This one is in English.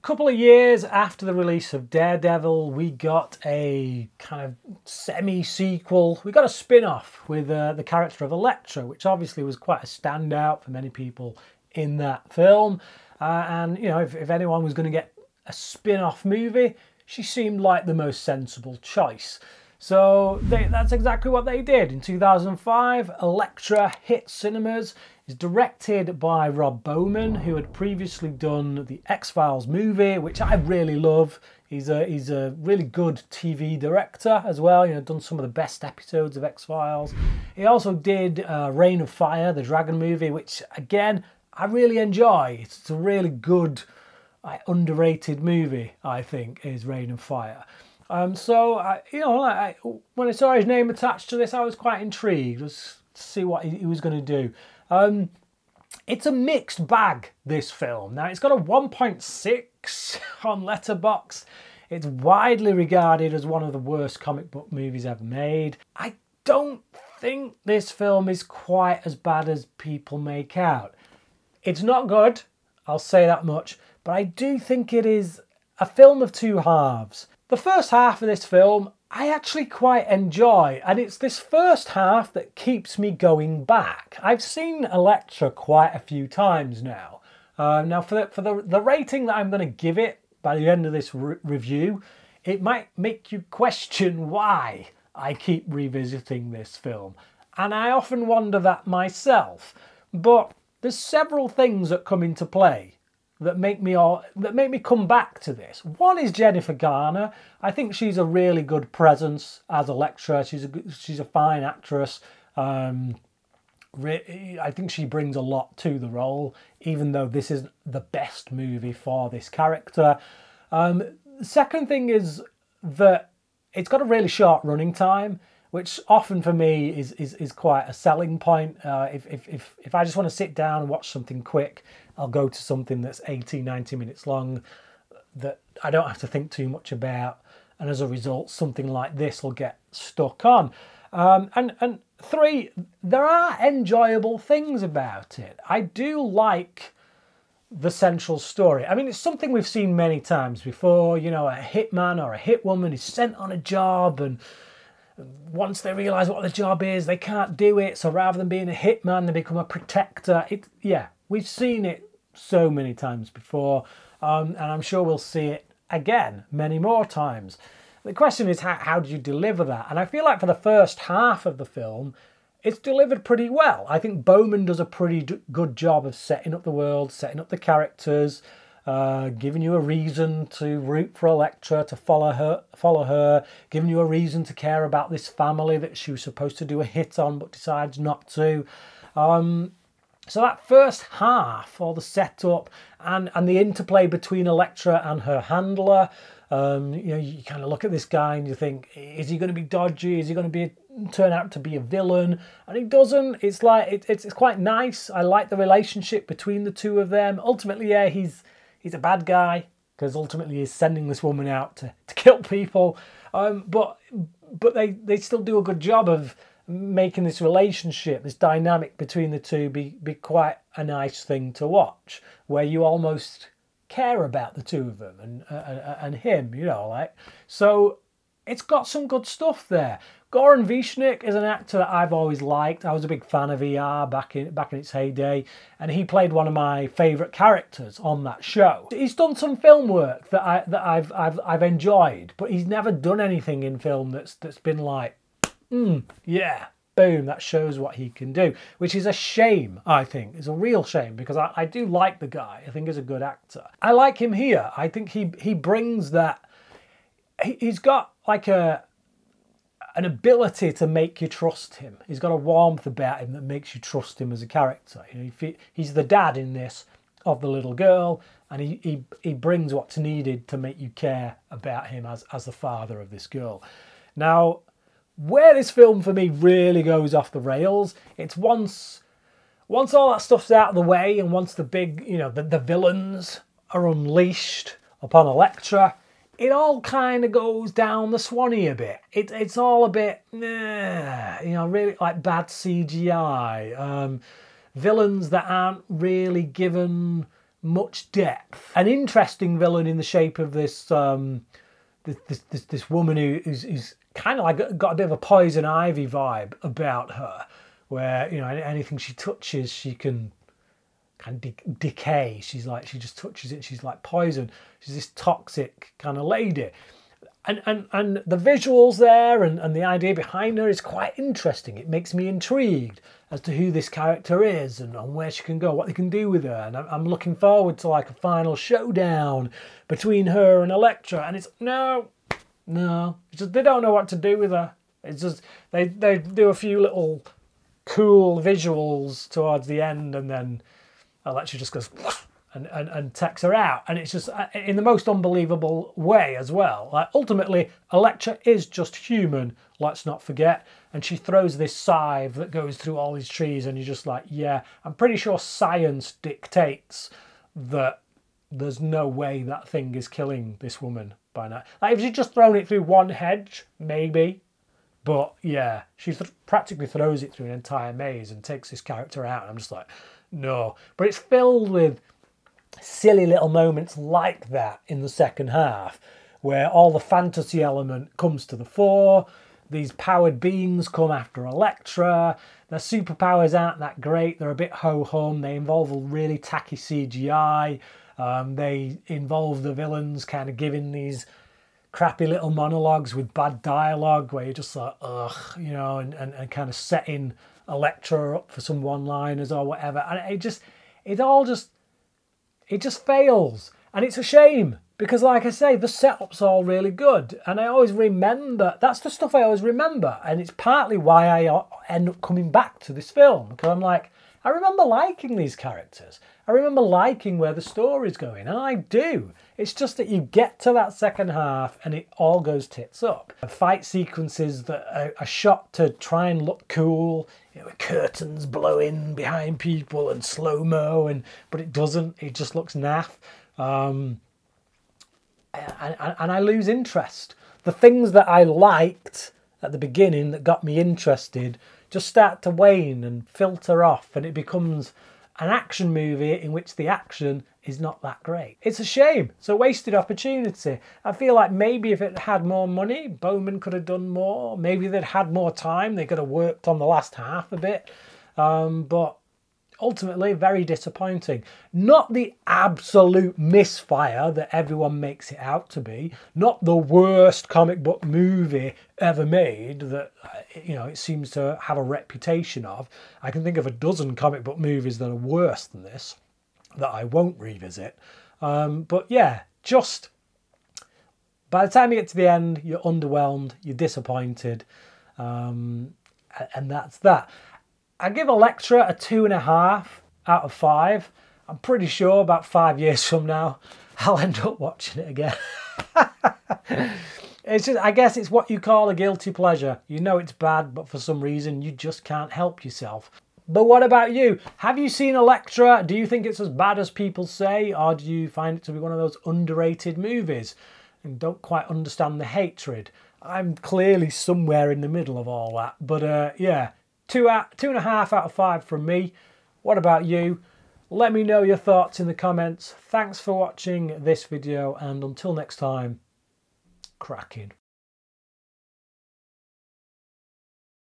couple of years after the release of Daredevil, we got a kind of semi-sequel. We got a spin-off with the character of Elektra, which obviously was quite a standout for many people in that film. And, you know, if anyone was going to get a spin-off movie, she seemed like the most sensible choice. So that's exactly what they did. In 2005, Elektra hit cinemas. It's directed by Rob Bowman, who had previously done the X-Files movie, which I really love. He's a really good TV director as well. You know, done some of the best episodes of X-Files. He also did Reign of Fire, the Dragon movie, which again I really enjoy. It's a really good, underrated movie. I think is Reign of Fire. So you know, when I saw his name attached to this, I was quite intrigued to see what he was going to do. It's a mixed bag, this film. Now, it's got a 1.6 on Letterboxd. It's widely regarded as one of the worst comic book movies ever made. I don't think this film is quite as bad as people make out. It's not good, I'll say that much, but I do think it is a film of two halves. The first half of this film I actually quite enjoy, and it's this first half that keeps me going back. I've seen Elektra quite a few times now. Now for the rating that I'm going to give it by the end of this review, it might make you question why I keep revisiting this film. And I often wonder that myself. But there's several things that come into play that make me come back to this. One is Jennifer Garner. I think she's a really good presence as Elektra. She's a fine actress. I think she brings a lot to the role, even though this is the best movie for this character. The second thing is that it's got a really short running time, which often for me is quite a selling point. If I just want to sit down and watch something quick, I'll go to something that's 80, 90 minutes long that I don't have to think too much about. And as a result, something like this will get stuck on. And three, there are enjoyable things about it. I do like the central story. I mean, it's something we've seen many times before. You know, a hitman or a hitwoman is sent on a job, and once they realise what the job is, they can't do it. So rather than being a hitman, they become a protector. Yeah, we've seen it so many times before, and I'm sure we'll see it again many more times. The question is, how do you deliver that? And I feel like for the first half of the film, it's delivered pretty well. I think Bowman does a pretty good job of setting up the world, setting up the characters, giving you a reason to root for Elektra, to follow her, giving you a reason to care about this family that she was supposed to do a hit on but decides not to. So that first half, all the setup and the interplay between Elektra and her handler, you know, you kind of look at this guy and you think, is he going to be dodgy? Is he going to turn out to be a villain? And he doesn't. It's like it's quite nice. I like the relationship between the two of them. Ultimately, yeah, he's a bad guy because ultimately he's sending this woman out to kill people. But they still do a good job of making this relationship, this dynamic between the two be quite a nice thing to watch, where you almost care about the two of them and him, you know, like. So it's got some good stuff there. Goran Visnjic is an actor that I've always liked. I was a big fan of ER back in its heyday, and he played one of my favourite characters on that show. He's done some film work that I've enjoyed, but he's never done anything in film that's been like, yeah, boom, that shows what he can do, which is a shame, I think. It's a real shame, because I do like the guy. I think he's a good actor. I like him here. I think he brings that. He's got like an ability to make you trust him. He's got a warmth about him that makes you trust him as a character. You know, he's the dad in this of the little girl, and he brings what's needed to make you care about him as the father of this girl. Now, where this film for me really goes off the rails, it's once all that stuff's out of the way, and once the big, you know, the villains are unleashed upon Elektra, it all kind of goes down the Swanee a bit. It's all a bit, you know, really like bad CGI. Villains that aren't really given much depth. An interesting villain in the shape of this this woman who's kind of like got a bit of a Poison Ivy vibe about her, where, you know, anything she touches, she can kind of decay. She's like, she just touches it, she's like poison. She's this toxic kind of lady. And the visuals there and the idea behind her is quite interesting. It makes me intrigued as to who this character is and where she can go, what they can do with her. And I'm looking forward to like a final showdown between her and Elektra. And it's no, it's just, they don't know what to do with her. It's just, they do a few little cool visuals towards the end, and then Elektra just goes and takes her out, and it's just in the most unbelievable way as well. Like, ultimately, Elektra is just human, let's not forget, and she throws this scythe that goes through all these trees, and you're just like, yeah, I'm pretty sure science dictates that there's no way that thing is killing this woman by now. Like, if she'd just thrown it through one hedge, maybe, but yeah, she practically throws it through an entire maze and takes this character out, and I'm just like, no. But it's filled with silly little moments like that in the second half, where all the fantasy element comes to the fore. These powered beings come after Elektra. Their superpowers aren't that great. They're a bit ho-hum. They involve a really tacky CGI. They involve the villains kind of giving these crappy little monologues with bad dialogue, where you're just like, ugh, you know, and kind of setting Elektra up for some one-liners or whatever. And it just fails, and it's a shame, because like I say, the setup's all really good, and I always remember, that's the stuff I always remember, and it's partly why I end up coming back to this film, because I'm like, I remember liking these characters, I remember liking where the story's going, and I do. It's just that you get to that second half and it all goes tits up. The fight sequences that are shot to try and look cool, you know, with curtains blowing behind people and slow-mo, but it doesn't, it just looks naff. And I lose interest. The things that I liked at the beginning that got me interested just start to wane and filter off, and it becomes an action movie in which the action is not that great. It's a shame. It's a wasted opportunity. I feel like maybe if it had more money, Bowman could have done more. Maybe they'd had more time. They could have worked on the last half a bit. But ultimately, very disappointing. Not the absolute misfire that everyone makes it out to be. Not the worst comic book movie ever made that, you know, it seems to have a reputation of. I can think of a dozen comic book movies that are worse than this that I won't revisit. But yeah, just by the time you get to the end, you're underwhelmed, you're disappointed, and that's that. I give Elektra a 2.5 out of 5. I'm pretty sure about 5 years from now, I'll end up watching it again. It's just, I guess it's what you call a guilty pleasure. You know it's bad, but for some reason you just can't help yourself. But what about you? Have you seen Elektra? Do you think it's as bad as people say, or do you find it to be one of those underrated movies and don't quite understand the hatred? I'm clearly somewhere in the middle of all that. But yeah, 2.5 out of 5 from me. What about you? Let me know your thoughts in the comments. Thanks for watching this video, and until next time, cracking.